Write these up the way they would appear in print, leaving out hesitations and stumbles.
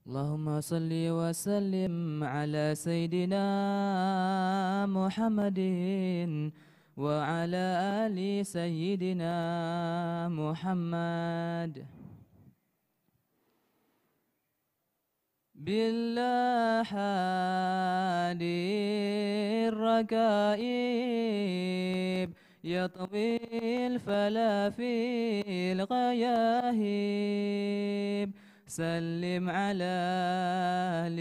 اللهم صل وسلم على سيدنا محمد وعلى آل سيدنا محمد. بالله هادي الركائب يطوي الفلا في الغياهب سلم على أهل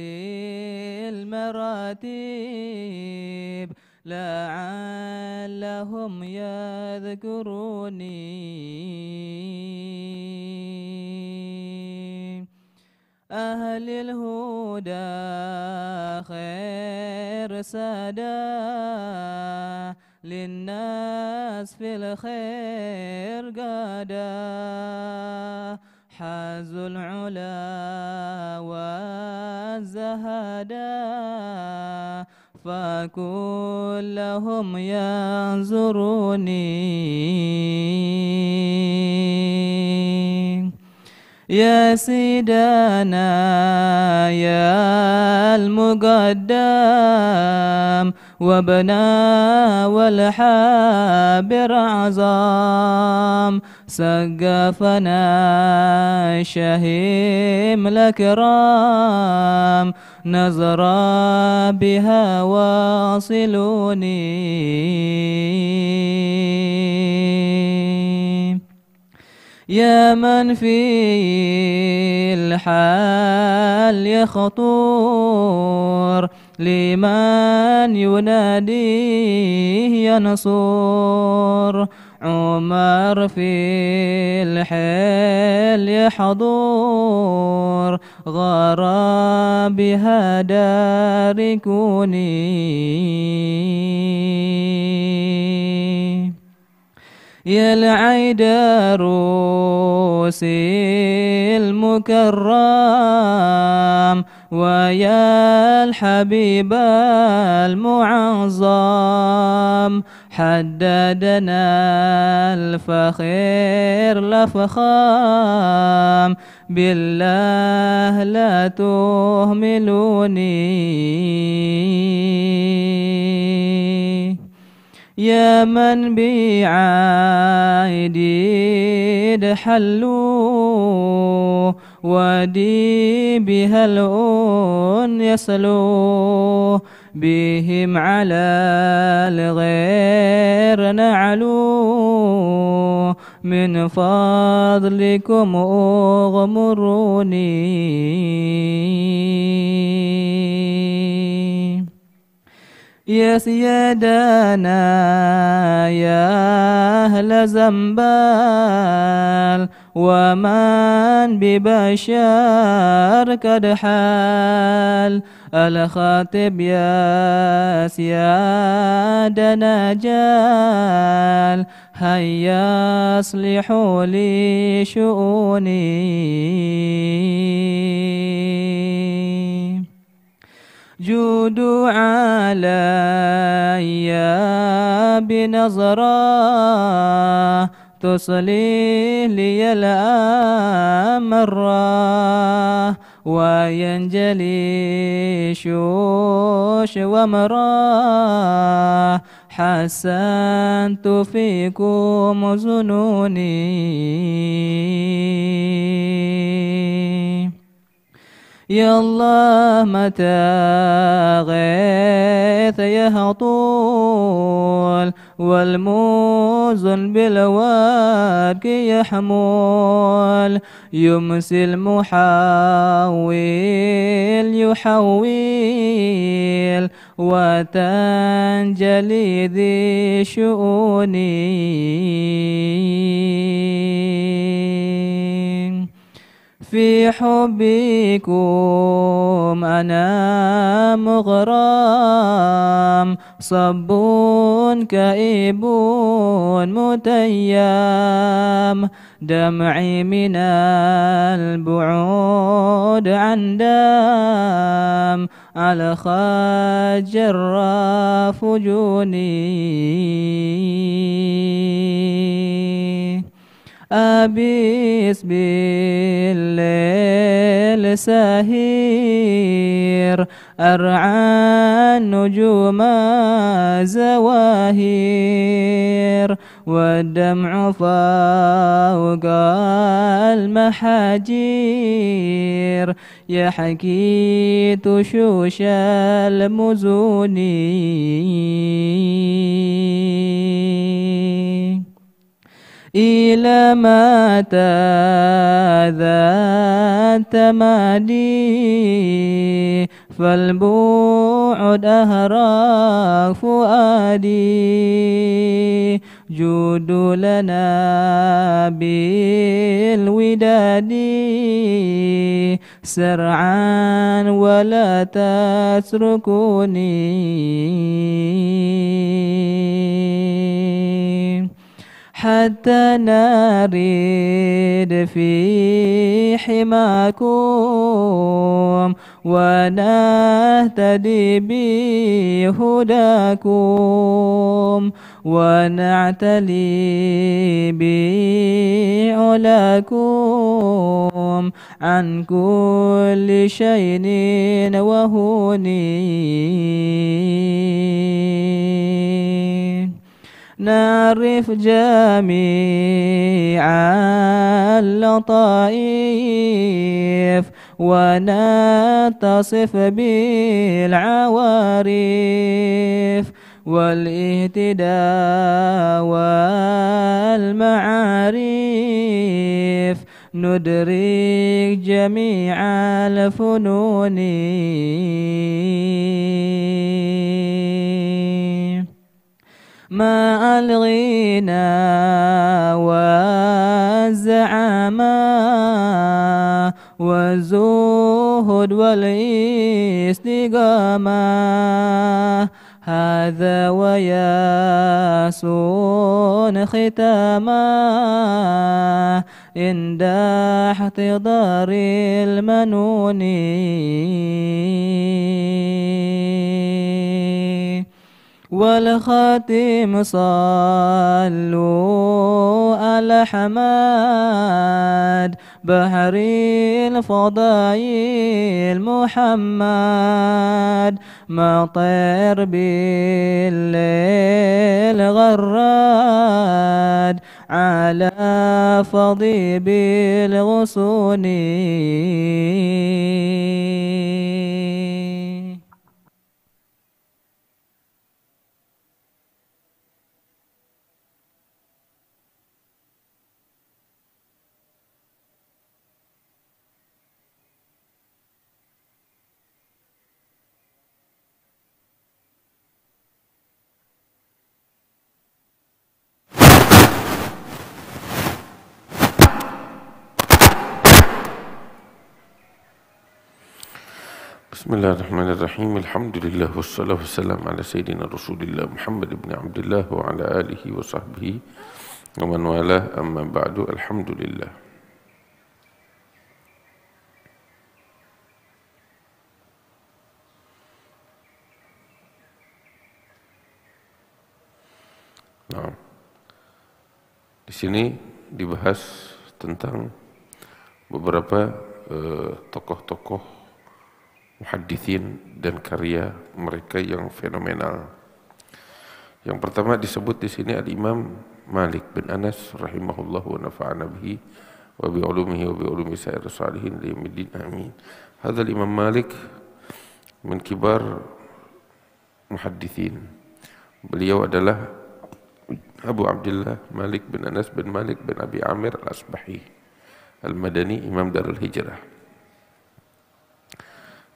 المراتب لعلهم يذكروني. أهل الهدى خير سادة للناس في الخير قادا حازوا العلا والزهدا فكلهم ينظروني. يا سيدنا يا المقدم وبنا والحابر عظام سقفنا شهيم الأكرام نظر بها واصلوني. يا من في الحال يخطور لمن يناديه ينصر عمر في الحال يحضور غرى بها داركوني. يا العيدروس المكرم ويا الحبيب المعظم حددنا الفخير لفخام بالله لا تهملوني. يا من بعيد حلوا ودي بها الأون يسلو بهم على الغير نعلو من فضلكم أغمروني. يا سيدنا يا أهل زنبال ومن ببشر قد حال الخاطب يا سيادنا جال هيا اصلحوا لي شؤوني. جودوا علي بنظرة تصلي لي الأمر وينجلي شوش ومراه حسنت فيكم ظنوني. يا الله متى غيث يهطول والموزن بالورق يحمول يمسي المحاويل يحويل وتنجلي ذي شؤوني. في حبكم أنا مغرم صب كئيب متيم دمعي من البعود عن دم على خج الرافجوني. أبيس بالليل السهير أرعى النجوم زواهير والدمع فوق المحاجير يحكي تشوش المزون إلى متى ذا التمادي فالبعد أهراق فؤادي جود لنا بالوداد سرعان ولا تتركوني حتى نريد في حماكم ونهتدي بهداكم ونعتلي بعلاكم عن كل شيء وهوني نعرف جميع اللطائف ونتصف بالعوارف والاهتداء والمعارف ندرك جميع الفنون ما الغنى والزعامة والزهد والاستقامة هذا وياس ختاما عند احتضار المنون والخاتم صلوا على حماد بحر الفضائل محمد مطير بالليل غراد على فضيب الغصون Bismillahirrahmanirrahim. Alhamdulillah wassalatu wassalamu ala sayyidina Rasulillah Muhammad ibn Abdullah wa ala alihi wa sahbihi wa man walah, amma ba'du. Alhamdulillah. Nah, di sini dibahas tentang beberapa tokoh-tokoh muhaddithin dan karya mereka yang fenomenal. Yang pertama disebut di sini Al-Imam Malik bin Anas rahimahullah wa nafa'ana bihi wa bi ulumihi wa bi ulumi sa'ir salihin li yaumiddin amin. Hadha Al-Imam Malik min kibar muhaddithin. Beliau adalah Abu Abdullah Malik bin Anas bin Malik bin Abi Amir Al-Asbahi Al-Madani, Imam Darul Hijrah.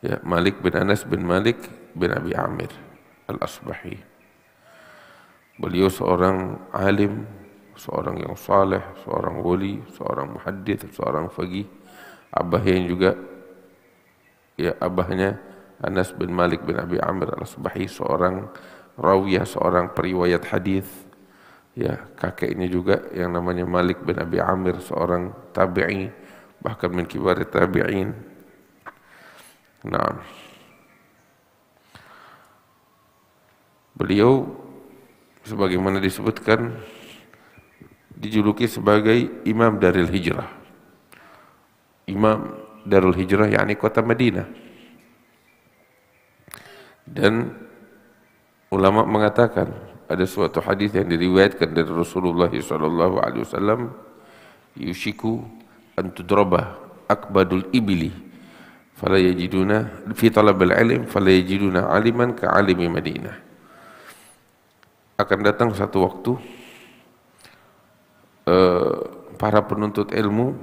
Ya, Malik bin Anas bin Malik bin Abi Amir Al-Asbahi. Beliau seorang alim, seorang yang saleh, seorang wali, seorang muhaddits, seorang faqih. Abahnya juga, ya abahnya Anas bin Malik bin Abi Amir Al-Asbahi, seorang rawiyah, seorang periwayat hadis. Ya, kakeknya juga yang namanya Malik bin Abi Amir, seorang tabi'i, bahkan min kibar tabi'in. Nah, beliau sebagaimana disebutkan dijuluki sebagai Imam Daril Hijrah, Imam Darul Hijrah, yakni kota Madinah. Dan ulama mengatakan ada suatu hadis yang diriwayatkan dari Rasulullah SAW, yushiku an tudrabah akbadul ibili fala yajiduna fi talabil ilm fala yajiduna aliman ka alimi Madinah. Akan datang satu waktu para penuntut ilmu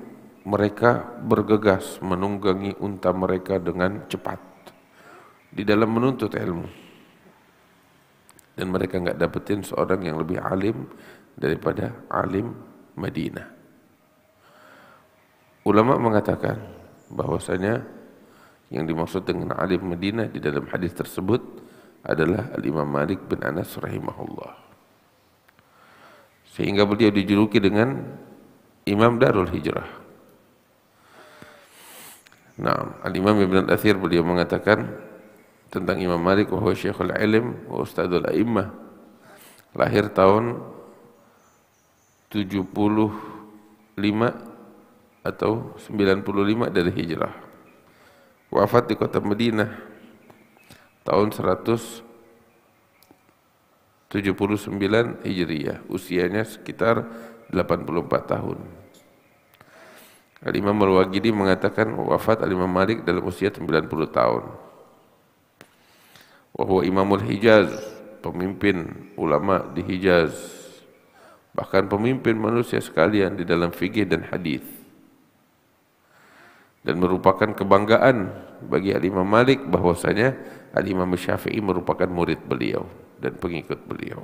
mereka bergegas menunggangi unta mereka dengan cepat di dalam menuntut ilmu, dan mereka nggak dapetin seorang yang lebih alim daripada alim Madinah. Ulama mengatakan bahwasanya yang dimaksud dengan alim Madinah di dalam hadis tersebut adalah Al-Imam Malik bin Anas rahimahullah, sehingga beliau dijuluki dengan Imam Darul Hijrah. Nah, Al-Imam Ibn Al-Athir beliau mengatakan tentang Imam Malik, wa huwa syekhul ilm wa ustadzul a'immah, lahir tahun 75 atau 95 dari hijrah, wafat di kota Madinah tahun 179 Hijriyah, usianya sekitar 84 tahun. Al-Imam Al-Waqidi mengatakan wafat Al-Imam Malik dalam usia 90 tahun. Wa huwa Imamul Hijaz, pemimpin ulama di Hijaz, bahkan pemimpin manusia sekalian di dalam fikih dan hadis, dan merupakan kebanggaan bagi Al-Imam Malik bahwasanya Al-Imam Syafi'i merupakan murid beliau dan pengikut beliau.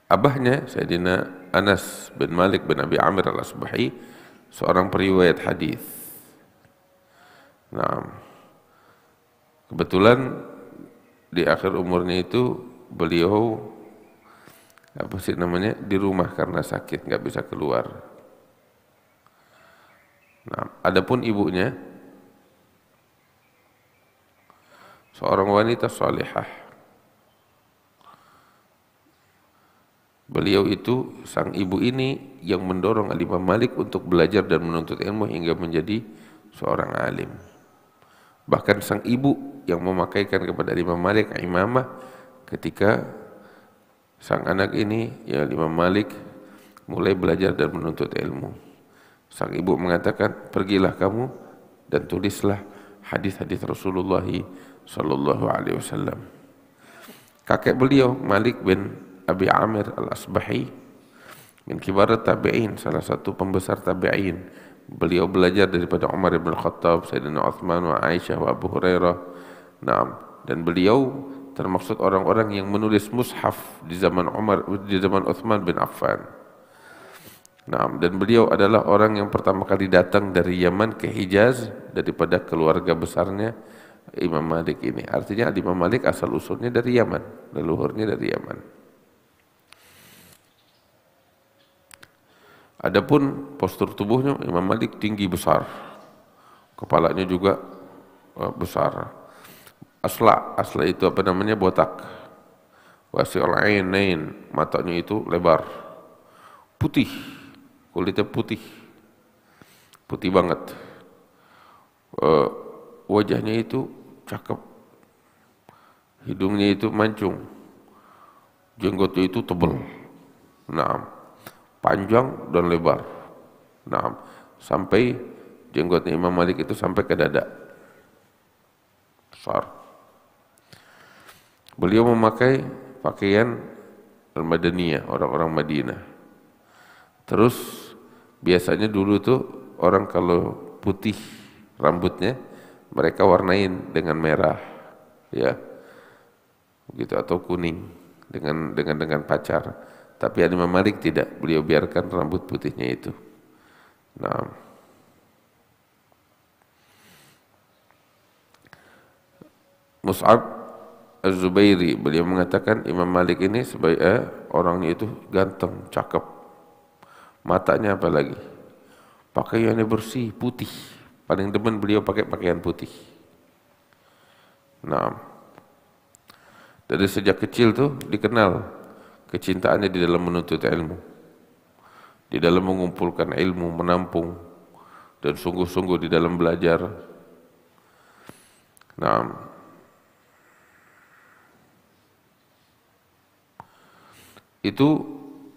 Abahnya Sayyidina Anas bin Malik bin Abi Amir al-Asbahi, seorang periwayat hadis. Nah, kebetulan di akhir umurnya itu beliau di rumah karena sakit, nggak bisa keluar. Nah, adapun ibunya seorang wanita salihah. Beliau itu, sang ibu ini yang mendorong Al-Imam Malik untuk belajar dan menuntut ilmu hingga menjadi seorang alim. Bahkan sang ibu yang memakaikan kepada Imam Malik imamah ketika sang anak ini, ya Imam Malik, mulai belajar dan menuntut ilmu. Sang ibu mengatakan, pergilah kamu dan tulislah hadis-hadis Rasulullah sallallahu alaihi wasallam. Kakek beliau Malik bin Abi Amir al-Asbahi min kibar tabi'in, salah satu pembesar tabi'in. Beliau belajar daripada Umar bin Khattab, Sayyidina Uthman wa Aisyah wa Abu Hurairah. Nah, dan beliau termaksud orang-orang yang menulis mushaf di zaman Uthman bin Affan. Nah, dan beliau adalah orang yang pertama kali datang dari Yaman ke Hijaz daripada keluarga besarnya Imam Malik ini. Artinya Imam Malik asal usulnya dari Yaman, leluhurnya dari Yaman. Adapun postur tubuhnya, Imam Malik tinggi besar, kepalanya juga besar. Asla itu apa namanya, botak. Wasi'ul ainain, matanya itu lebar, putih, kulitnya putih banget. Wajahnya itu cakep, hidungnya itu mancung, jenggotnya itu tebal. Nah, panjang dan lebar. Nah, sampai jenggotnya Imam Malik itu sampai ke dada. Besar. Beliau memakai pakaian al-Madaniyah, orang-orang Madinah. Terus biasanya dulu tuh orang kalau putih rambutnya, mereka warnain dengan merah, ya, begitu, atau kuning dengan pacar. Tapi Imam Malik tidak, beliau biarkan rambut putihnya itu. Nah, Mus'ab Az-Zubairi, beliau mengatakan Imam Malik ini sebagai orangnya itu ganteng, cakep, matanya apalagi, pakaiannya bersih, putih. Paling demen beliau pakai pakaian putih. Nah, dari sejak kecil tuh dikenal kecintaannya di dalam menuntut ilmu. di dalam mengumpulkan ilmu, menampung, dan sungguh-sungguh di dalam belajar. Nah, itu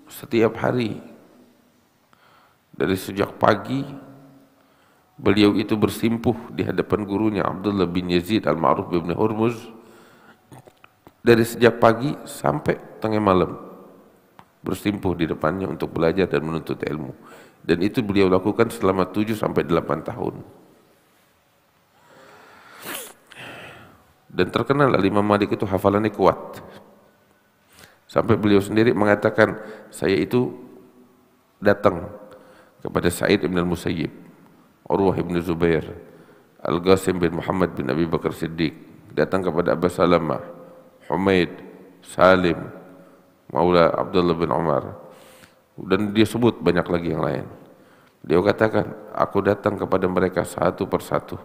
setiap hari dari sejak pagi beliau itu bersimpuh di hadapan gurunya Abdullah bin Yazid Al-Ma'ruf bin Hurmuz dari sejak pagi sampai tengah malam, bersimpuh di depannya untuk belajar dan menuntut ilmu. Dan itu beliau lakukan selama 7 sampai 8 tahun. Dan terkenal Imam Malik itu hafalannya kuat. Sampai beliau sendiri mengatakan, saya itu datang kepada Sa'id bin Al-Musayyib, Urwah bin Zubair, Al-Qasim bin Muhammad bin Abi Bakar Siddiq, datang kepada Abu Salamah, Humaid, Salim, Maula Abdullah bin Umar, dan dia sebut banyak lagi yang lain. Dia katakan, aku datang kepada mereka satu persatu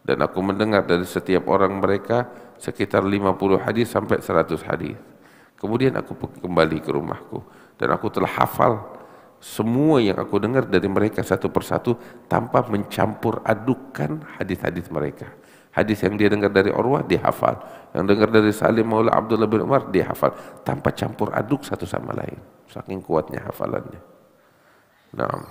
dan aku mendengar dari setiap orang mereka sekitar 50 hadis sampai 100 hadis. Kemudian aku kembali ke rumahku dan aku telah hafal semua yang aku dengar dari mereka satu persatu tanpa mencampur adukan hadis-hadis mereka. Hadis yang dia dengar dari Urwah dia hafal, yang dengar dari Salim Maula Abdullah bin Umar dia hafal, tanpa campur aduk satu sama lain. Saking kuatnya hafalannya. Nah,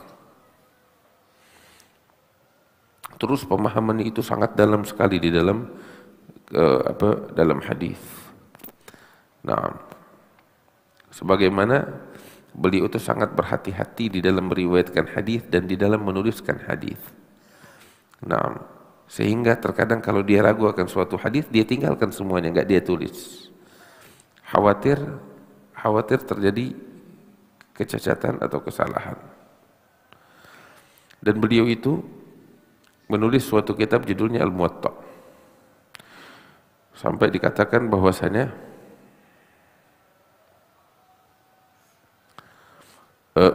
terus pemahaman itu sangat dalam sekali di dalam dalam hadis. Nah, sebagaimana beliau itu sangat berhati-hati di dalam meriwayatkan hadis dan di dalam menuliskan hadis. Nah, sehingga terkadang kalau dia ragu akan suatu hadis, dia tinggalkan semuanya, enggak dia tulis. Khawatir terjadi kecacatan atau kesalahan. Dan beliau itu menulis suatu kitab judulnya Al-Muwatta. Sampai dikatakan bahwasanya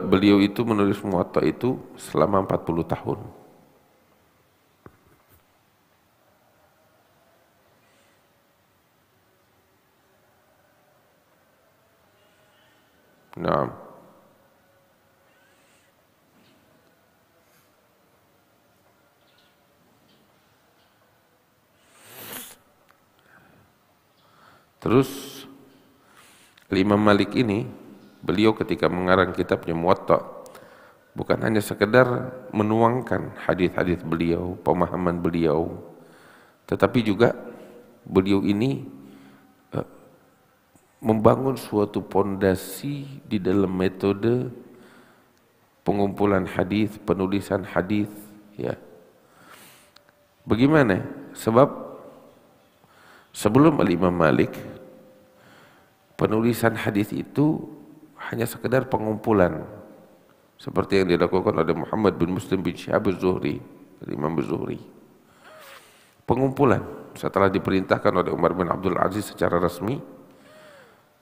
beliau itu menulis Muwatta itu selama 40 tahun. Nah, terus Imam Malik ini, beliau ketika mengarang kitabnya Muwatta, bukan hanya sekedar menuangkan hadis-hadis beliau, pemahaman beliau, tetapi juga beliau ini membangun suatu pondasi di dalam metode pengumpulan hadis, penulisan hadis, ya. Bagaimana? Sebab sebelum Imam Malik, penulisan hadis itu hanya sekedar pengumpulan seperti yang dilakukan oleh Muhammad bin Muslim bin Syihab Az-Zuhri, Imam Az-Zuhri. Pengumpulan setelah diperintahkan oleh Umar bin Abdul Aziz secara resmi,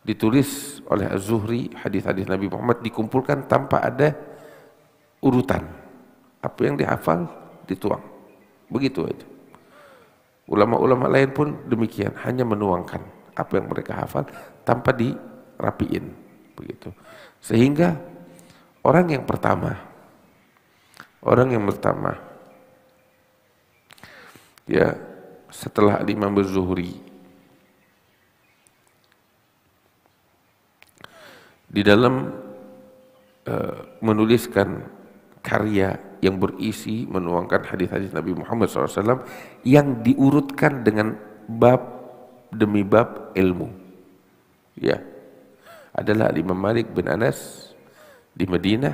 ditulis oleh Az-Zuhri hadis-hadis Nabi Muhammad, dikumpulkan tanpa ada urutan. Apa yang dihafal dituang. Begitu aja. Ulama-ulama lain pun demikian, hanya menuangkan apa yang mereka hafal tanpa dirapiin, begitu. Sehingga orang yang pertama ya setelah Imam Az-Zuhri di dalam menuliskan karya yang berisi menuangkan hadis-hadis Nabi Muhammad SAW yang diurutkan dengan bab demi bab ilmu, ya, adalah Imam Malik bin Anas di Madinah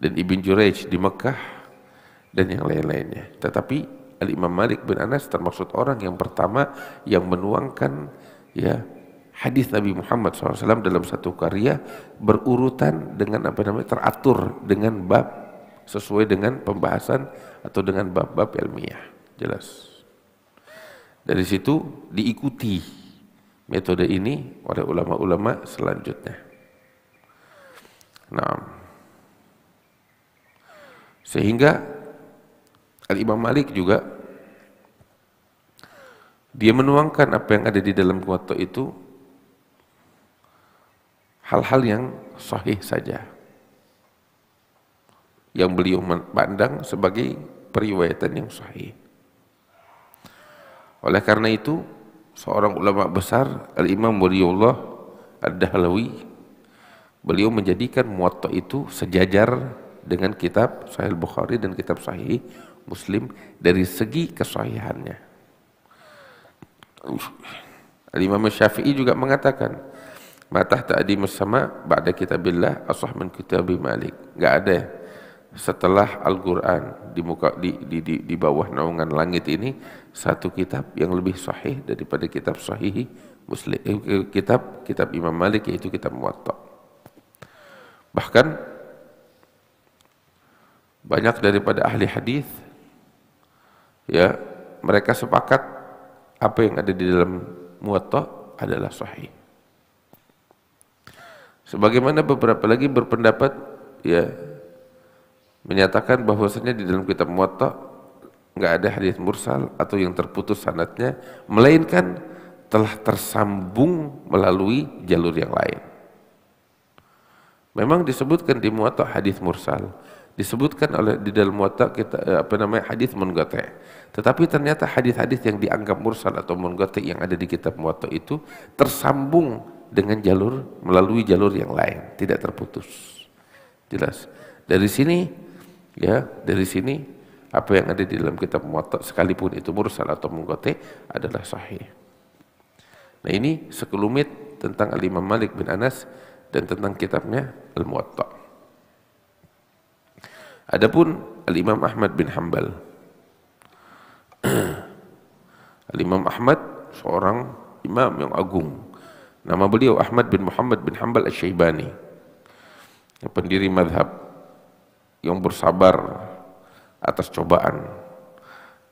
dan Ibn Jurayj di Mekah dan yang lain-lainnya. Tetapi Imam Malik bin Anas termasuk orang yang pertama yang menuangkan, ya, hadis Nabi Muhammad SAW dalam satu karya berurutan dengan teratur dengan bab sesuai dengan pembahasan atau dengan bab-bab ilmiah, jelas. Dari situ diikuti metode ini oleh ulama-ulama selanjutnya. Nah, sehingga Imam Malik juga dia menuangkan apa yang ada di dalam Muwatta itu hal-hal yang sahih saja. yang beliau pandang sebagai periwayatan yang sahih. Oleh karena itu, seorang ulama besar, Al-Imam Waliullah Ad-Dahlawi, beliau menjadikan Muwatta itu sejajar dengan kitab Sahih Bukhari dan kitab Sahih Muslim dari segi kesahihannya. Al-Imam Syafi'i juga mengatakan, ma tahta adimus sama ba'da kitabillah asah min kitabi Malik. Enggak ada setelah Al-Qur'an di bawah naungan langit ini satu kitab yang lebih sahih daripada kitab Sahih Muslim, kitab Imam Malik, yaitu kitab Muwatta. Bahkan banyak daripada ahli hadis, ya, mereka sepakat apa yang ada di dalam Muwatta adalah sahih. Sebagaimana beberapa lagi berpendapat, ya, menyatakan bahwasanya di dalam kitab Muwatta nggak ada hadis mursal atau yang terputus sanadnya, melainkan telah tersambung melalui jalur yang lain. Memang disebutkan di Muwatta hadis mursal, disebutkan di dalam Muwatta kita hadis munqati'. Tetapi ternyata hadis-hadis yang dianggap mursal atau munqati' yang ada di kitab Muwatta itu tersambung dengan melalui jalur yang lain, tidak terputus. Jelas. Dari sini, ya, dari sini apa yang ada di dalam kitab Muwatta sekalipun itu mursal atau munqati' adalah sahih. Nah, ini sekelumit tentang Al-Imam Malik bin Anas dan tentang kitabnya Al-Muwatta. Adapun Al-Imam Ahmad bin Hanbal. Al-Imam Ahmad seorang imam yang agung. Nama beliau Ahmad bin Muhammad bin Hanbal Asy-Syaibani, pendiri mazhab yang bersabar atas cobaan,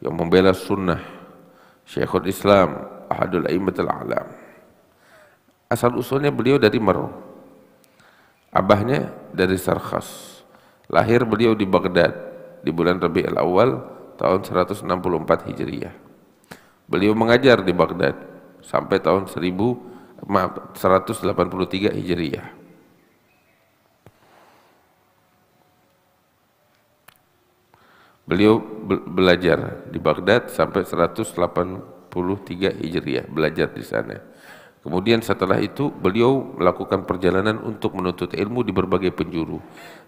yang membela sunnah, Syekhul Islam, Ahadul A'immatul A'lam. Asal usulnya beliau dari Maru, abahnya dari Sarkhas. Lahir beliau di Baghdad di bulan Rabiul Awal tahun 164 Hijriah. Beliau mengajar di Baghdad sampai tahun 183 Hijriah. Beliau belajar di Baghdad sampai 183 Hijriah, belajar di sana. Kemudian setelah itu beliau melakukan perjalanan untuk menuntut ilmu di berbagai penjuru,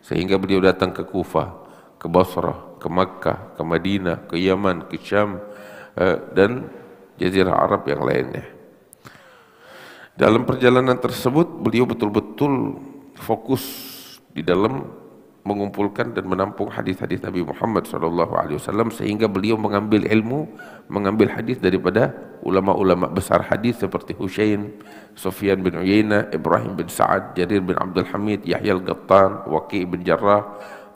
sehingga beliau datang ke Kufah, ke Basrah, ke Makkah, ke Madinah, ke Yaman, ke Syam, dan Jazirah Arab yang lainnya. Dalam perjalanan tersebut beliau betul-betul fokus di dalam mengumpulkan dan menampung hadis-hadis Nabi Muhammad SAW, sehingga beliau mengambil ilmu, mengambil hadis daripada ulama-ulama besar hadis seperti Husain, Sufyan bin Uyainah, Ibrahim bin Sa'ad, Jarir bin Abdul Hamid, Yahya al-Qattan, Waqi' bin Jarrah,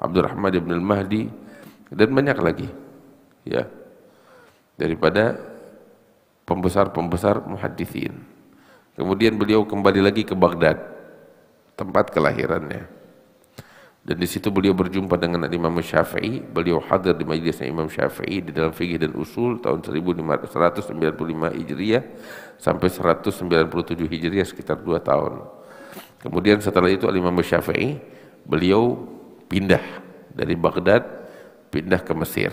Abdurrahman bin al-Mahdi, dan banyak lagi, ya, daripada pembesar-pembesar muhaditsin. Kemudian beliau kembali lagi ke Baghdad, tempat kelahirannya. Dan di situ beliau berjumpa dengan Imam Syafi'i. Beliau hadir di majlisnya Imam Syafi'i di dalam fikih dan usul tahun 1195 Hijriah sampai 197 Hijriah, sekitar 2 tahun. Kemudian setelah itu Imam Syafi'i beliau pindah dari Baghdad, pindah ke Mesir.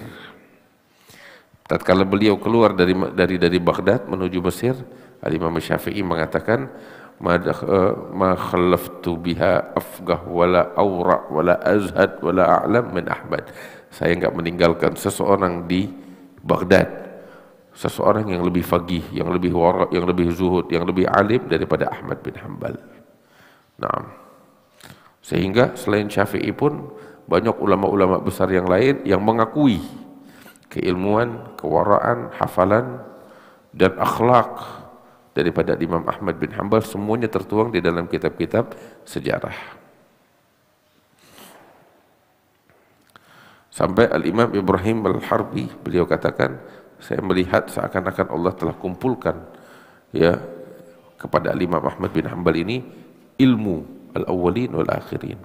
Tatkala beliau keluar dari Baghdad menuju Mesir, Imam Syafi'i mengatakan, ma khalaftu biha afgah wala awra wala azhad wala a'lam min Ahmad. Saya enggak meninggalkan seseorang di Baghdad, seseorang yang lebih faqih, yang lebih wara, yang lebih zuhud, yang lebih alim daripada Ahmad bin Hanbal. Naam. Sehingga selain Syafi'i pun banyak ulama-ulama besar yang lain yang mengakui keilmuan, kewaraan, hafalan dan akhlak daripada Imam Ahmad bin Hanbal. Semuanya tertuang di dalam kitab-kitab sejarah. Sampai Al-Imam Ibrahim Al-Harbi beliau katakan, saya melihat seakan-akan Allah telah kumpulkan, ya, kepada Al-Imam Ahmad bin Hanbal ini ilmu al-awwalin wal akhirin.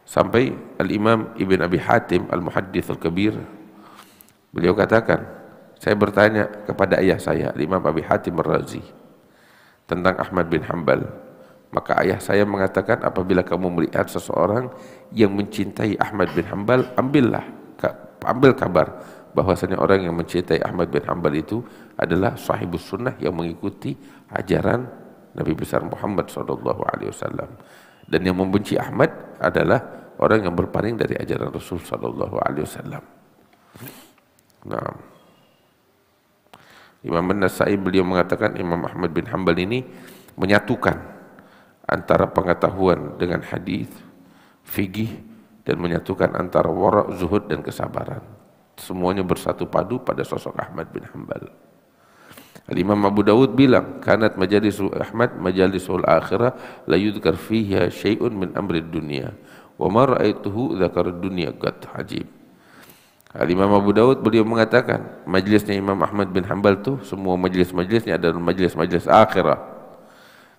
Sampai Al-Imam Ibn Abi Hatim Al-Muhaddits Al-Kabir beliau katakan, saya bertanya kepada ayah saya, Imam Abi Hatim Ar-Razi, tentang Ahmad bin Hanbal. Maka ayah saya mengatakan, apabila kamu melihat seseorang yang mencintai Ahmad bin Hanbal, ambil kabar bahwasanya orang yang mencintai Ahmad bin Hanbal itu adalah sahibus sunnah yang mengikuti ajaran Nabi besar Muhammad SAW. Dan yang membenci Ahmad adalah orang yang berpaling dari ajaran Rasul SAW. Nah, Imam An-Nasai beliau mengatakan Imam Ahmad bin Hanbal ini menyatukan antara pengetahuan dengan hadis, fikih, dan menyatukan antara wara', zuhud, dan kesabaran. Semuanya bersatu padu pada sosok Ahmad bin Hanbal. Al-Imam Abu Dawud bilang, kanat majalisul Ahmad majalisul akhirah la yudhkar fiha syai'un min amri dunia wa ma ra'aituhu dzakara dunia qad ajib. Al-Imam Abu Dawud beliau mengatakan, majlisnya Imam Ahmad bin Hanbal tuh semua majlis-majlisnya adalah majlis-majlis akhirah.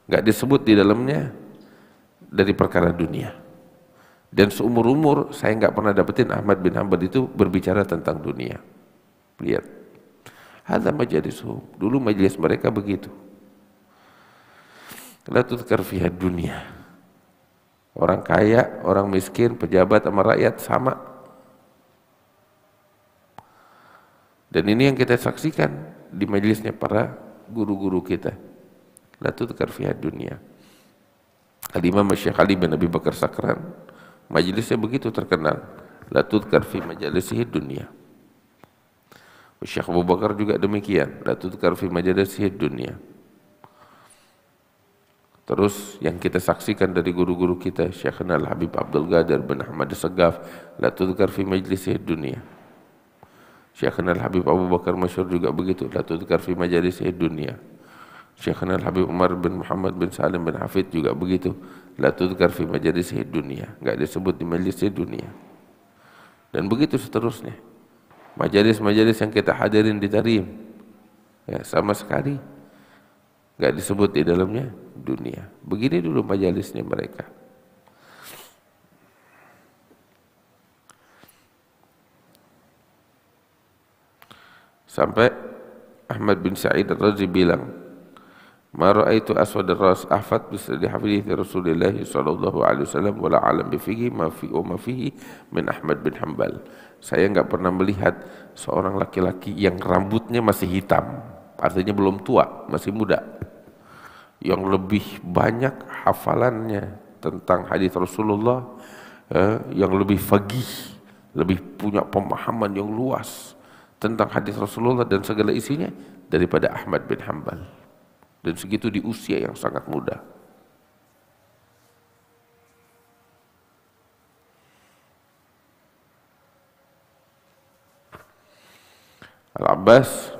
Enggak disebut di dalamnya dari perkara dunia. Dan seumur-umur saya enggak pernah dapetin Ahmad bin Hanbal itu berbicara tentang dunia. Lihat. Hadza majalisuhum. Dulu majelis mereka begitu. La tudkar fiha dunia. Orang kaya, orang miskin, pejabat sama rakyat sama. Dan ini yang kita saksikan di majelisnya para guru-guru kita. La tudkar fiha dunia. Al-Imam Syekh Ali bin Abi Bakar Sakran, majelisnya begitu terkenal. La tudkar fi majalisihi dunia. Syekh Abu Bakar juga demikian. La tudkar fi majalisihi dunia. Terus yang kita saksikan dari guru-guru kita, Syekhna Al-Habib Abdul Qadir bin Ahmad Segaf, la tudkar fi majalisihi dunia. Syekhna Al-Habib Abu Bakar Masyhur juga begitu, la tudkar fi majalisihi dunia. Syekhna Al-Habib Umar bin Muhammad bin Salim bin Hafid juga begitu, la tudkar fi majalisihi dunia, enggak disebut di majelisnya dunia. Dan begitu seterusnya. Majalis-majalis yang kita hadirin di Tarim, ya, sama sekali enggak disebut di dalamnya dunia. Begini dulu majalisnya mereka. Sampai Ahmad bin Sa'id Ar-Razi bilang, ma ra'aitu aswad ar-ras ahfad bi hadits Rasulullah sallallahu alaihi wasallam wala alam bi fihi ma fihi min Ahmad bin Hanbal. Saya enggak pernah melihat seorang laki-laki yang rambutnya masih hitam, artinya belum tua, masih muda, yang lebih banyak hafalannya tentang hadis Rasulullah, yang lebih faqih, lebih punya pemahaman yang luas tentang hadis Rasulullah dan segala isinya daripada Ahmad bin Hanbal. Dan segitu di usia yang sangat muda. Al-Abbas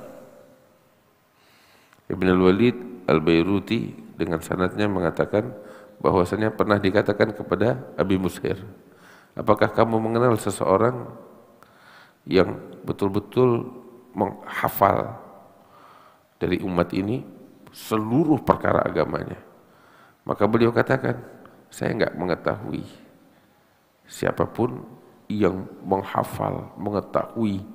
Ibn al-Walid al-Bairuti dengan sanadnya mengatakan bahwasanya pernah dikatakan kepada Abi Mushir, apakah kamu mengenal seseorang yang betul-betul menghafal dari umat ini seluruh perkara agamanya? Maka beliau katakan, saya enggak mengetahui siapapun yang menghafal, mengetahui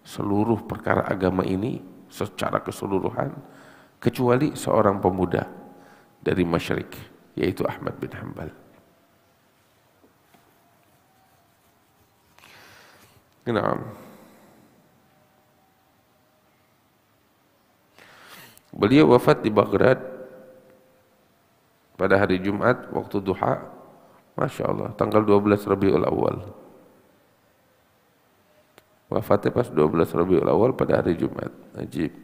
seluruh perkara agama ini secara keseluruhan kecuali seorang pemuda dari Masyriq, yaitu Ahmad bin Hanbal. Nah, beliau wafat di Baghdad pada hari Jumat waktu duha, Masya Allah, tanggal 12 Rabiul Awal. Wafatnya pas 12 Rabiul Awal pada hari Jumat. Ajib.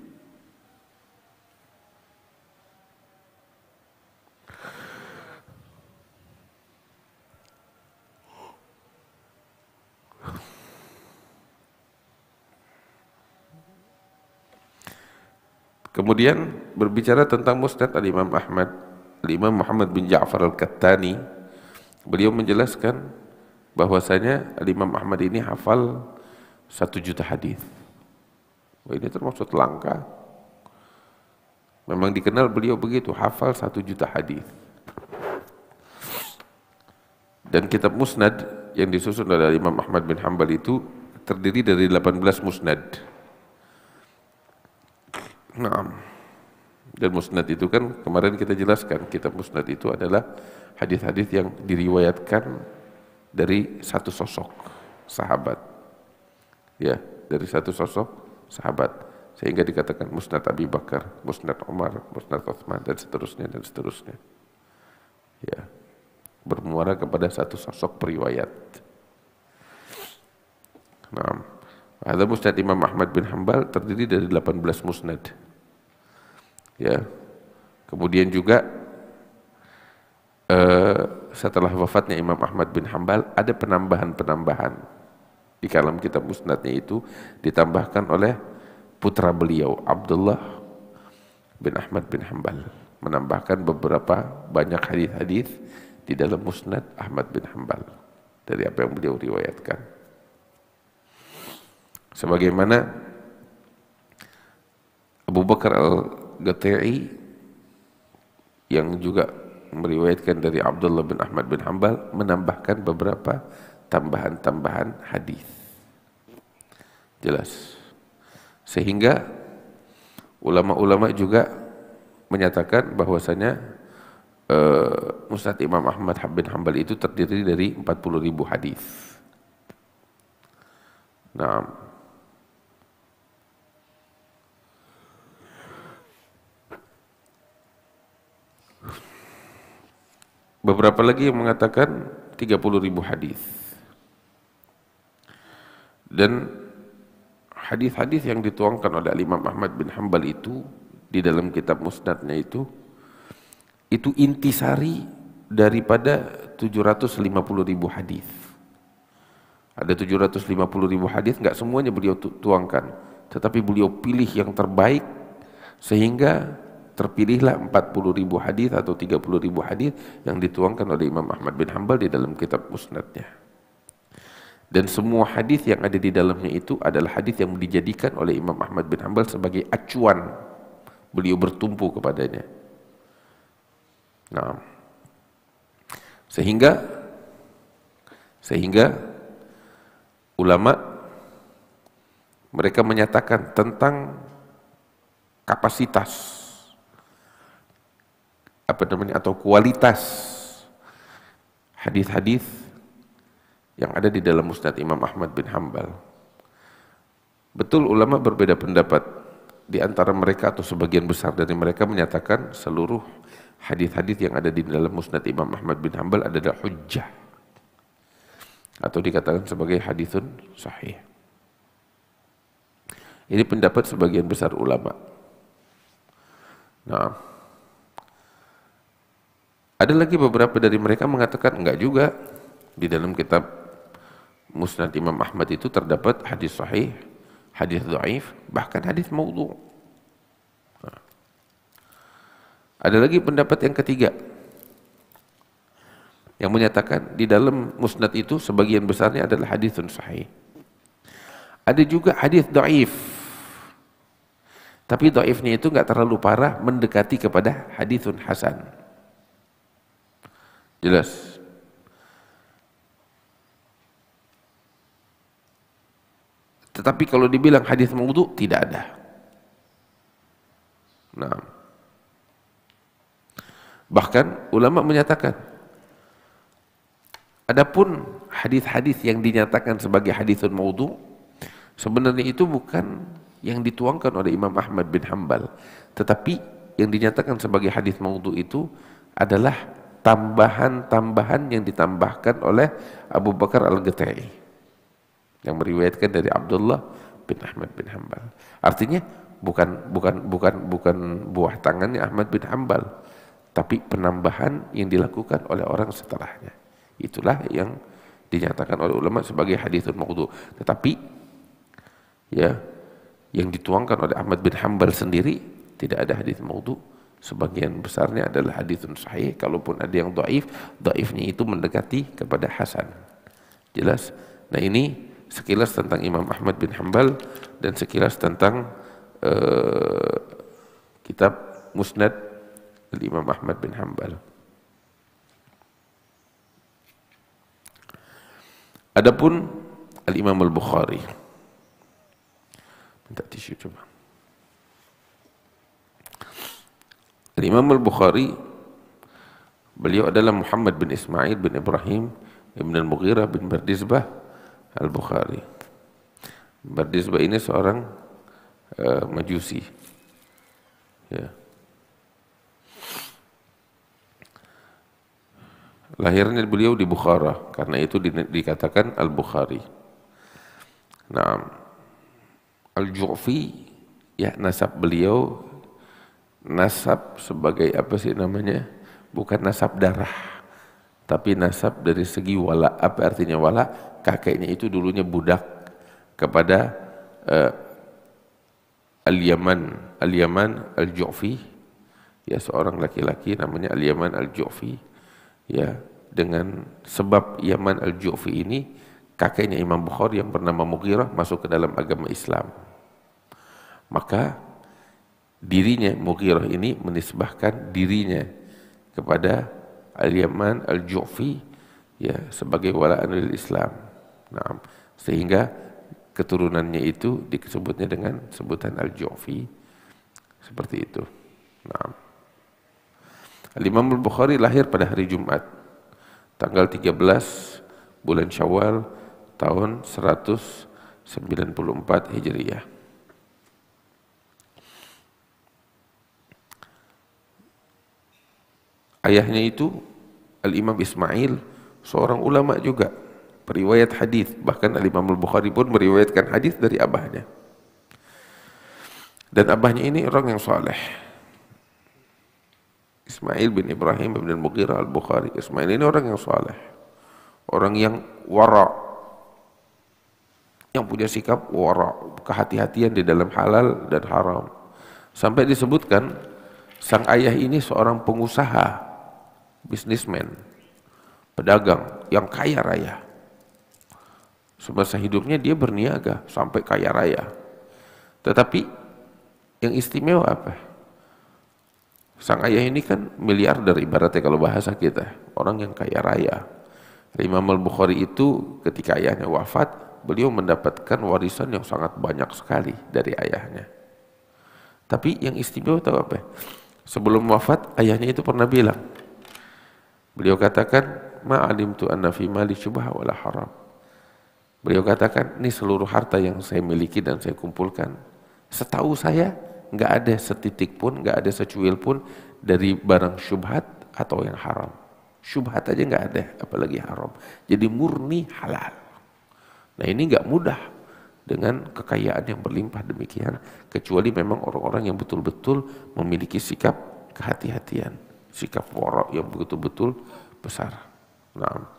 Kemudian berbicara tentang Musnad Al-Imam Ahmad, Al-Imam Muhammad bin Ja'far Al-Kattani, beliau menjelaskan bahwasanya Al-Imam Ahmad ini hafal 1 juta hadis. Wah, ini termasuk langka. Memang dikenal beliau begitu, hafal 1 juta hadis. Dan kitab Musnad yang disusun oleh Imam Ahmad bin Hanbal itu terdiri dari 18 musnad. Nah, Dan musnad itu kan kemarin kita jelaskan, kitab musnad itu adalah hadis-hadis yang diriwayatkan dari satu sosok sahabat. Ya, dari satu sosok sahabat. Sehingga dikatakan musnad Abi Bakar, musnad Umar, musnad Utsman dan seterusnya dan seterusnya. Ya. Bermuara kepada satu sosok periwayat. Nah, ada musnad Imam Ahmad bin Hanbal terdiri dari 18 musnad. Ya. Kemudian juga setelah wafatnya Imam Ahmad bin Hanbal ada penambahan-penambahan di dalam kitab musnadnya itu, ditambahkan oleh putra beliau Abdullah bin Ahmad bin Hanbal, menambahkan beberapa banyak hadis-hadis di dalam musnad Ahmad bin Hanbal dari apa yang beliau riwayatkan. Sebagaimana Abu Bakar Al-Ghati'i yang juga meriwayatkan dari Abdullah bin Ahmad bin Hanbal menambahkan beberapa tambahan-tambahan hadis. Jelas. Sehingga ulama-ulama juga menyatakan bahwasanya musnad Imam Ahmad bin Hanbal itu terdiri dari 40.000 hadis. Nah, beberapa lagi yang mengatakan 30.000 hadis. Dan hadis-hadis yang dituangkan oleh Imam Ahmad bin Hanbal itu di dalam kitab musnadnya itu intisari daripada 750.000 hadis. Ada 750.000 hadis, nggak semuanya beliau tuangkan, tetapi beliau pilih yang terbaik sehingga terpilihlah 40.000 hadis atau 30.000 hadis yang dituangkan oleh Imam Ahmad bin Hanbal di dalam kitab musnadnya. Dan semua hadis yang ada di dalamnya itu adalah hadis yang dijadikan oleh Imam Ahmad bin Hanbal sebagai acuan. Beliau bertumpu kepadanya. Nah, sehingga ulama mereka menyatakan tentang kapasitas atau kualitas hadis-hadis yang ada di dalam musnad Imam Ahmad bin Hanbal. Betul ulama berbeda pendapat. Di antara mereka atau sebagian besar dari mereka menyatakan seluruh hadis-hadis yang ada di dalam musnad Imam Ahmad bin Hanbal adalah hujjah atau dikatakan sebagai hadisun sahih. Ini pendapat sebagian besar ulama. Nah, ada lagi beberapa dari mereka mengatakan enggak juga. Di dalam kitab musnad Imam Ahmad itu terdapat hadis sahih, hadis dhaif, bahkan hadis maudhu'. Nah. Ada lagi pendapat yang ketiga yang menyatakan di dalam musnad itu sebagian besarnya adalah hadisun sahih. Ada juga hadis dhaif, tapi dhaifnya itu enggak terlalu parah, mendekati kepada hadisun hasan. Jelas. Tetapi kalau dibilang hadis maudhu' tidak ada. Nah, bahkan ulama menyatakan adapun hadis-hadis yang dinyatakan sebagai hadisun maudhu' sebenarnya itu bukan yang dituangkan oleh Imam Ahmad bin Hanbal, tetapi yang dinyatakan sebagai hadis maudhu' itu adalah tambahan-tambahan yang ditambahkan oleh Abu Bakar Al-Ghati'i yang meriwayatkan dari Abdullah bin Ahmad bin Hanbal. Artinya bukan buah tangannya Ahmad bin Hanbal, tapi penambahan yang dilakukan oleh orang setelahnya. Itulah yang dinyatakan oleh ulama sebagai haditsun maudhu'. Tetapi ya, yang dituangkan oleh Ahmad bin Hanbal sendiri tidak ada hadits maudhu'. Sebagian besarnya adalah haditsun sahih. Kalaupun ada yang dhaif, dhaifnya itu mendekati kepada hasan. Jelas. Nah, ini sekilas tentang Imam Ahmad bin Hanbal dan sekilas tentang kitab Musnad Imam Ahmad bin Hanbal. Adapun Al-Imam Al-Bukhari, minta tisu coba. Imam Al-Bukhari, beliau adalah Muhammad bin Ismail bin Ibrahim bin Al-Mughirah bin Bardizbah Al-Bukhari. Bardizbah ini seorang Majusi. Ya. Lahirnya beliau di Bukhara, karena itu dikatakan Al-Bukhari. Nah, Al-Ju'fi, ya nasab beliau, nasab sebagai apa sih namanya? Bukan nasab darah, tapi nasab dari segi wala. Apa artinya wala? Kakeknya itu dulunya budak kepada Al-Yaman Al-Ju'fi, ya seorang laki-laki namanya Al-Yaman Al-Ju'fi, ya dengan sebab Yaman Al-Ju'fi ini kakeknya Imam Bukhari yang bernama Mughirah masuk ke dalam agama Islam. Maka dirinya Mughirah ini menisbahkan dirinya kepada Al-Yaman Al-Ju'fi, ya sebagai walaan lil Islam. Nah, sehingga keturunannya itu disebutnya dengan sebutan Al-Ju'fi, seperti itu. Nah, Al-Imam Al-Bukhari lahir pada hari Jumat, tanggal 13 bulan Syawal tahun 194 Hijriah. Ayahnya itu Al-Imam Ismail, seorang ulama juga, periwayat hadis. Bahkan Al-Imam Al-Bukhari pun meriwayatkan hadis dari abahnya. Dan abahnya ini orang yang saleh. Ismail bin Ibrahim bin Al-Mughirah Al-Bukhari. Ismail ini orang yang saleh, orang yang wara, yang punya sikap wara, kehati-hatian di dalam halal dan haram. Sampai disebutkan sang ayah ini seorang pengusaha, bisnismen, pedagang yang kaya raya. Semasa hidupnya dia berniaga sampai kaya raya. Tetapi yang istimewa apa? Sang ayah ini kan miliarder ibaratnya kalau bahasa kita, orang yang kaya raya. Imam Al-Bukhari itu ketika ayahnya wafat, beliau mendapatkan warisan yang sangat banyak sekali dari ayahnya. Tapi yang istimewa tahu apa? Sebelum wafat ayahnya itu pernah bilang, beliau katakan, ma'alimtu anna fi mali syubha wala haram. Beliau katakan, ini seluruh harta yang saya miliki dan saya kumpulkan, setahu saya nggak ada setitik pun, nggak ada secuil pun dari barang syubhat atau yang haram. Syubhat aja nggak ada, apalagi haram. Jadi murni halal. Nah ini nggak mudah dengan kekayaan yang berlimpah demikian, kecuali memang orang-orang yang betul-betul memiliki sikap kehati-hatian, sikap wara yang betul-betul besar. Nah,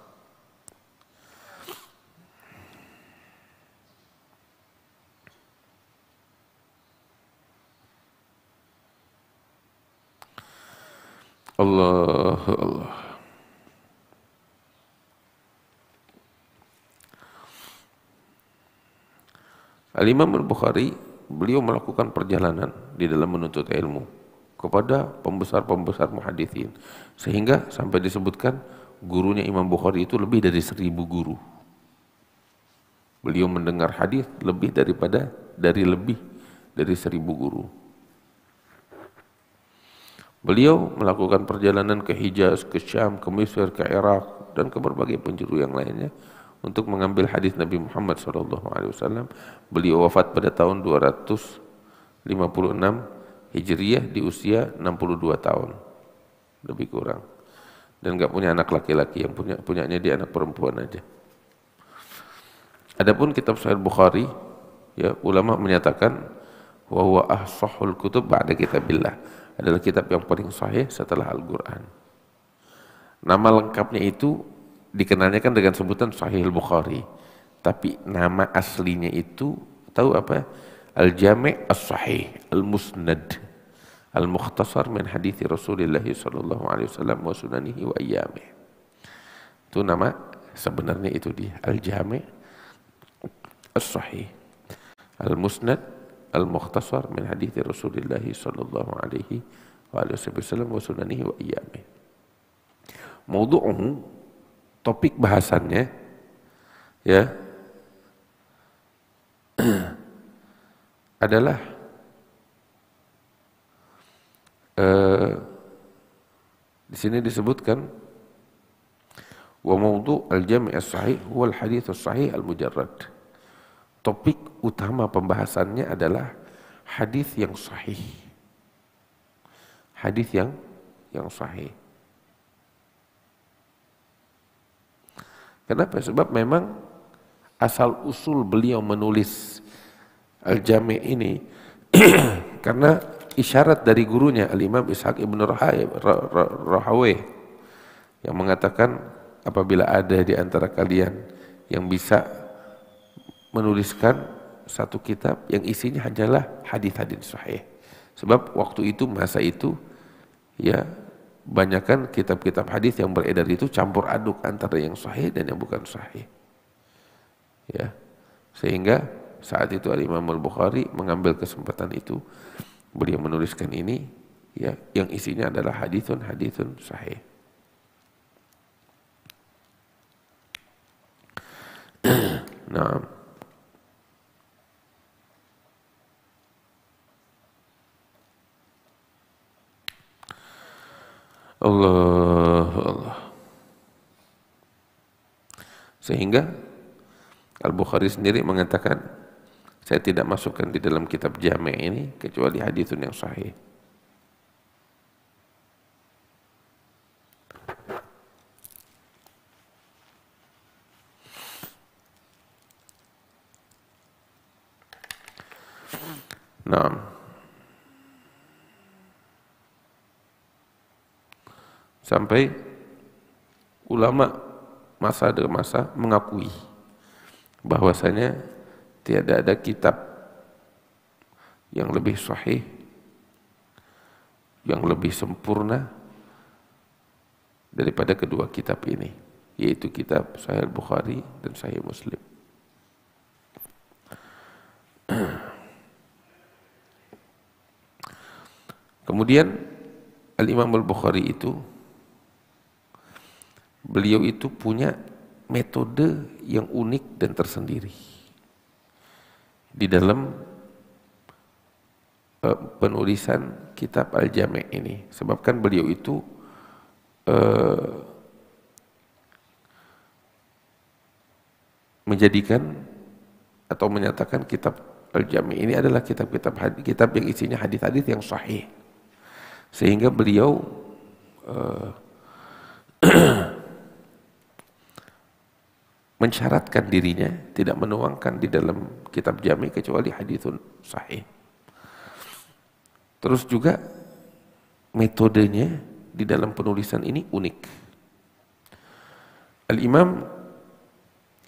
Allah. Al-Imam Al-Bukhari, beliau melakukan perjalanan di dalam menuntut ilmu kepada pembesar-pembesar muhaditsin, sehingga sampai disebutkan gurunya Imam Bukhari itu lebih dari 1000 guru. Beliau mendengar hadis lebih dari 1000 guru. Beliau melakukan perjalanan ke Hijaz, ke Syam, ke Mesir, ke Irak, dan ke berbagai penjuru yang lainnya untuk mengambil hadis Nabi Muhammad SAW. Beliau wafat pada tahun 256 Hijriah di usia 62 tahun, lebih kurang. Dan nggak punya anak laki-laki, yang punyanya dia anak perempuan aja. Adapun kitab Sahih Bukhari, ya ulama menyatakan wa huwa ahsahul kutub ba'da kitabillah, adalah kitab yang paling sahih setelah Al-Quran. Nama lengkapnya itu dikenalnya kan dengan sebutan Sahih Al-Bukhari, tapi nama aslinya itu tahu apa? Al-Jami' As-Sahih Al-Musnad Al-Mukhtasar min hadithi Rasulullah sallallahu alaihi wasallam wa sunanihi wa ayyamih. Itu nama sebenarnya itu dia, Al-Jami' As-Sahih Al-Musnad Al-Mukhtasar min hadithi Rasulullah sallallahu alaihi wasallam wa sunanihi wa ayyamih. Maudu'uhu, topik bahasannya, ya, adalah Di sini disebutkan wa mawdu' al-jami' as-sahih huwa al-hadits as-sahih al-mujarrad. Topik utama pembahasannya adalah hadis yang sahih. Hadis yang sahih. Kenapa? Sebab memang asal usul beliau menulis Al-Jami' ini karena isyarat dari gurunya Al-Imam Ishaq ibn Rahawayh yang mengatakan apabila ada di antara kalian yang bisa menuliskan satu kitab yang isinya hanyalah hadis-hadis sahih. Sebab waktu itu, masa itu, ya banyakkan kitab-kitab hadis yang beredar itu campur aduk antara yang sahih dan yang bukan sahih. Ya, sehingga saat itu Al-Imam Al-Bukhari mengambil kesempatan itu, beliau menuliskan ini, ya, yang isinya adalah hadithun sahih. Nah, Allah. Sehingga Al-Bukhari sendiri mengatakan, saya tidak masukkan di dalam kitab Jami' ini kecuali hadithun yang sahih. Nah, sampai ulama masa demi masa mengakui bahwasanya tiada ada kitab yang lebih sahih, yang lebih sempurna daripada kedua kitab ini, yaitu kitab Sahih Bukhari dan Sahih Muslim. Kemudian Al-Imam Al-Bukhari itu, beliau itu punya metode yang unik dan tersendiri di dalam penulisan kitab Al-Jami' ini. Sebab kan beliau itu menjadikan atau menyatakan kitab Al-Jami' ini adalah kitab yang isinya hadis-hadis yang sahih. Sehingga beliau mensyaratkan dirinya tidak menuangkan di dalam kitab Jami' kecuali hadithun sahih. Terus juga metodenya di dalam penulisan ini unik. Al-Imam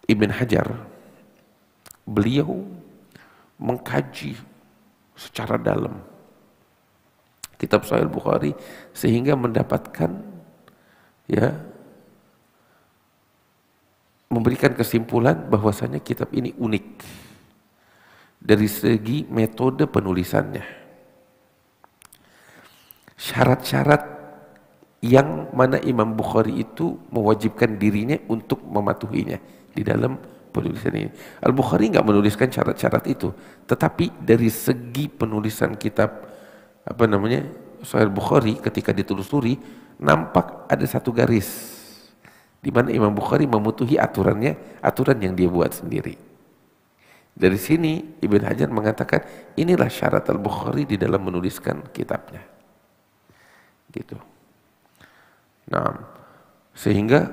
Ibn Hajar, beliau mengkaji secara dalam kitab Sahih Bukhari sehingga mendapatkan, ya, memberikan kesimpulan bahwasanya kitab ini unik dari segi metode penulisannya. Syarat-syarat yang mana Imam Bukhari itu mewajibkan dirinya untuk mematuhinya di dalam penulisan ini. Al-Bukhari nggak menuliskan syarat-syarat itu, tetapi dari segi penulisan kitab Sahih Bukhari ketika ditelusuri nampak ada satu garis di mana Imam Bukhari memutuhi aturan yang dia buat sendiri. Dari sini Ibn Hajar mengatakan inilah syarat Al-Bukhari di dalam menuliskan kitabnya. Gitu. Nah, sehingga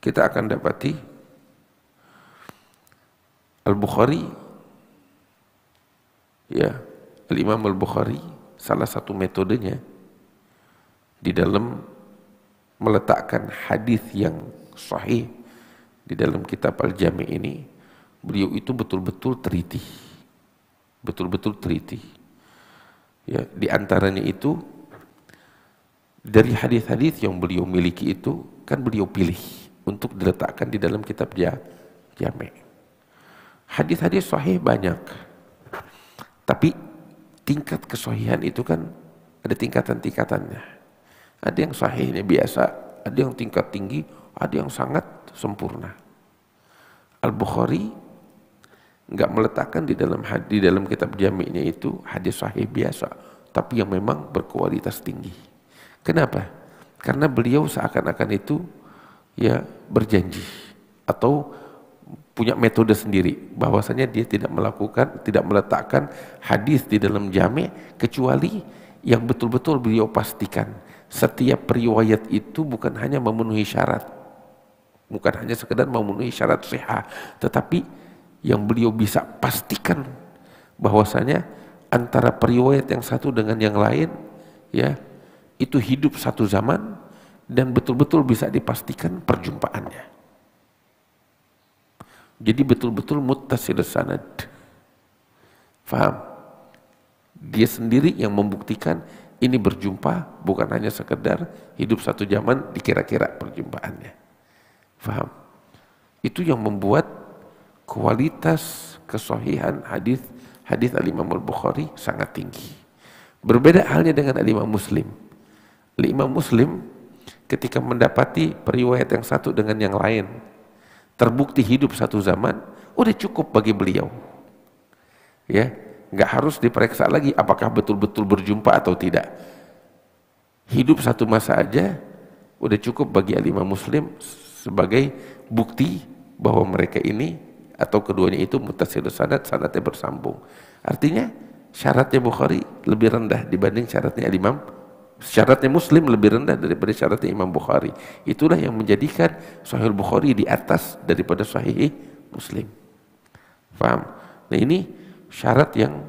kita akan dapati Al-Bukhari, ya, Al-Imam Al-Bukhari salah satu metodenya di dalam meletakkan hadis yang sahih di dalam kitab Al-Jami' ini, beliau itu betul-betul teliti. Ya, di antaranya itu dari hadis-hadis yang beliau miliki itu kan beliau pilih untuk diletakkan di dalam kitab Jami'. Hadis-hadis sahih banyak, tapi tingkat kesahihan itu kan ada tingkatan-tingkatannya. Ada yang sahihnya biasa, ada yang tingkat tinggi, ada yang sangat sempurna. Al-Bukhari nggak meletakkan di dalam kitab jami'nya itu hadis sahih biasa, tapi yang memang berkualitas tinggi. Kenapa? Karena beliau seakan-akan itu ya berjanji atau punya metode sendiri bahwasanya dia tidak meletakkan hadis di dalam jami' kecuali yang betul-betul beliau pastikan setiap riwayat itu bukan hanya memenuhi syarat, bukan hanya sekedar memenuhi syarat sihah, tetapi yang beliau bisa pastikan bahwasanya antara periwayat yang satu dengan yang lain ya itu hidup satu zaman dan betul-betul bisa dipastikan perjumpaannya. Jadi betul-betul muttasil sanad. Faham? Dia sendiri yang membuktikan ini berjumpa, bukan hanya sekedar hidup satu zaman dikira-kira perjumpaannya. Faham? Itu yang membuat kualitas kesahihan hadis Al-Imam Al-Bukhari sangat tinggi. Berbeda halnya dengan Al-Imam Muslim. Al-Imam Muslim ketika mendapati periwayat yang satu dengan yang lain terbukti hidup satu zaman, udah cukup bagi beliau. Ya, nggak harus diperiksa lagi apakah betul-betul berjumpa atau tidak. Hidup satu masa aja udah cukup bagi Al-Imam Muslim sebagai bukti bahwa mereka ini atau keduanya itu muttasilus sanad, sanadnya bersambung. Artinya syaratnya Bukhari lebih rendah dibanding syaratnya Muslim lebih rendah daripada syaratnya Imam Bukhari. Itulah yang menjadikan Sahih Bukhari di atas daripada Sahih Muslim. Paham? Nah ini syarat yang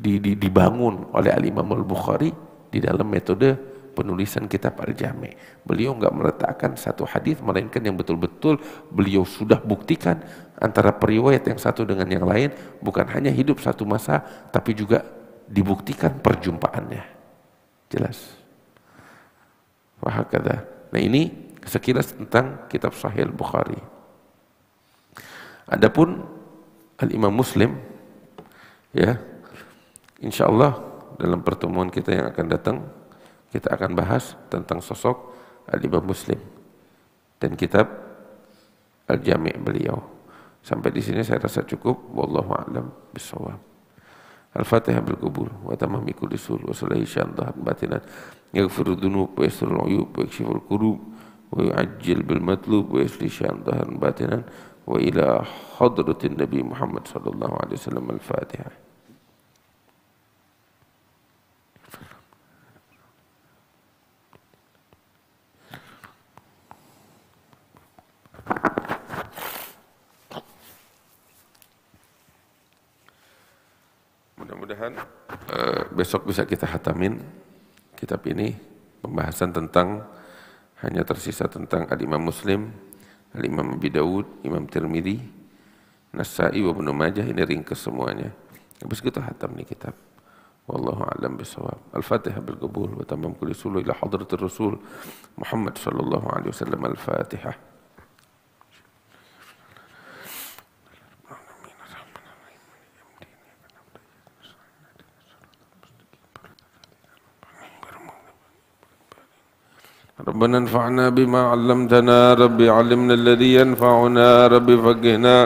dibangun oleh Al-Imam Al-Bukhari di dalam metode penulisan kitab Al-Jami'. Beliau enggak meletakkan satu hadis melainkan yang betul-betul beliau sudah buktikan antara periwayat yang satu dengan yang lain bukan hanya hidup satu masa tapi juga dibuktikan perjumpaannya. Jelas. Wahakadha. Nah ini sekilas tentang kitab Sahih Al-Bukhari. Adapun Al-Imam Muslim ya, insyaallah dalam pertemuan kita yang akan datang kita akan bahas tentang sosok Al-Imam Muslim dan kitab Al-Jami' beliau. Sampai di sini saya rasa cukup. Wallahu a'lam bishawab. Al-Fatihah bil qabul wa tamami kulli sul wa salahi syaddahan batinan yaghfiru dhunub wa yasrul uyub wa yakshiful kurub wa yu'ajjil bil matlub wa yasli syaddahan batinan wa ila hadratin Nabi Muhammad sallallahu alaihi wasallam. Al-Fatihah. Mudah-mudahan besok bisa kita hatamin kitab ini, pembahasan tentang hanya tersisa tentang Al-Imam Muslim, Al-Imam Abi Dawud, Imam Tirmidzi, Nasa'i wa Ibnu Majah, ini ringkas semuanya. Habis kita hatam nih kitab. Wallahu a'lam bishawab. Al-Fatihah bil qabul wa tamam kulli sulu ila hadratir Rasul Muhammad sallallahu alaihi wasallam. Al-Fatihah. ربنا انفعنا بما علمتنا ربي علمنا الذي ينفعنا ربي فقهنا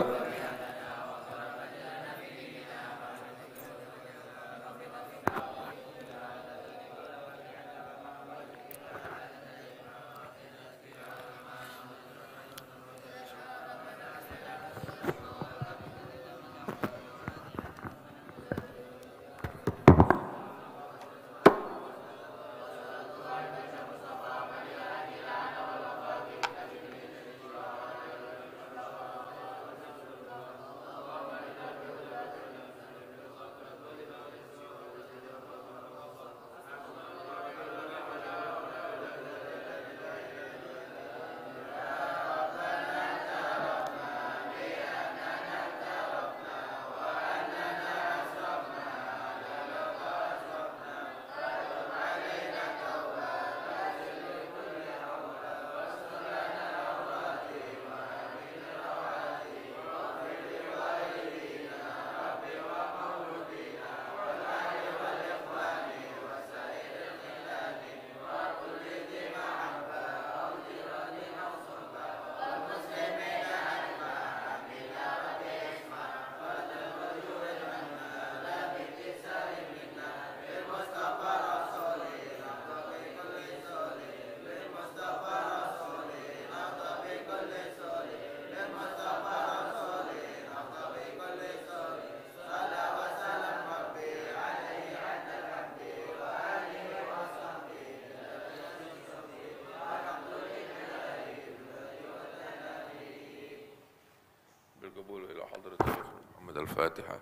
القبول إلى حضرة الشيخ محمد الفاتحة.